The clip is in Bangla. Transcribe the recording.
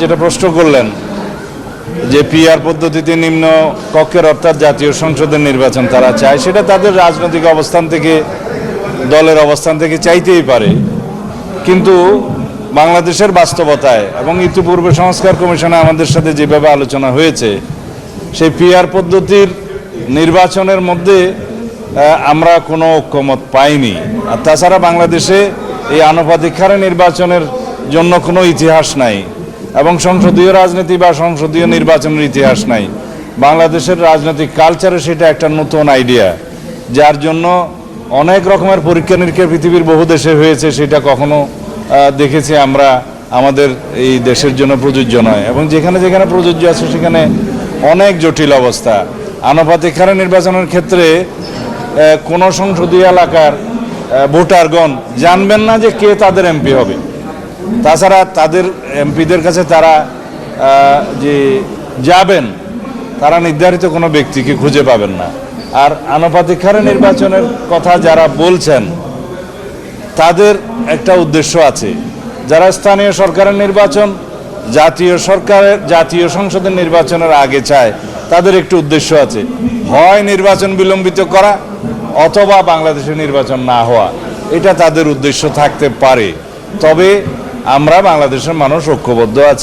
যেটা প্রশ্ন করলেন যে পিআর পদ্ধতিতে নিম্ন কক্ষের অর্থাৎ জাতীয় সংসদের নির্বাচন তারা চায়, সেটা তাদের রাজনৈতিক অবস্থান থেকে, দলের অবস্থান থেকে চাইতেই পারে। কিন্তু বাংলাদেশের বাস্তবতায় এবং ইতিপূর্বে সংস্কার কমিশনে আমাদের সাথে যেভাবে আলোচনা হয়েছে, সেই পিআর পদ্ধতির নির্বাচনের মধ্যে আমরা কোনো ঐক্যমত পাইনি। আর তাছাড়া বাংলাদেশে এই আনুপাতিক হারে নির্বাচনের জন্য কোনো ইতিহাস নাই এবং সংসদীয় রাজনীতি বা সংসদীয় নির্বাচনের ইতিহাস নাই। বাংলাদেশের রাজনৈতিক কালচারে সেটা একটা নতুন আইডিয়া, যার জন্য অনেক রকমের পরীক্ষা নিরীক্ষা পৃথিবীর বহু দেশে হয়েছে, সেটা কখনো দেখেছি আমরা আমাদের এই দেশের জন্য প্রযোজ্য নয়। এবং যেখানে যেখানে প্রযোজ্য আছে সেখানে অনেক জটিল অবস্থা। আনুপাতিক হারে নির্বাচনের ক্ষেত্রে কোনো সংসদীয় এলাকার ভোটারগণ জানবেন না যে কে তাদের এমপি হবে। তাছাড়া তাদের এমপিদের কাছে তারা যে যাবেন, তারা নির্ধারিত কোনো ব্যক্তিকে খুঁজে পাবেন না। আর আনুপাতিক হারে নির্বাচনের কথা যারা বলছেন, তাদের একটা উদ্দেশ্য আছে। যারা স্থানীয় সরকারের নির্বাচন জাতীয় সংসদের নির্বাচনের আগে চায়, তাদের একটু উদ্দেশ্য আছে, হয় নির্বাচন বিলম্বিত করা অথবা বাংলাদেশে নির্বাচন না হওয়া। এটা তাদের উদ্দেশ্য থাকতে পারে। তবে আমরা বাংলাদেশের মানুষ ঐক্যবদ্ধ আছি।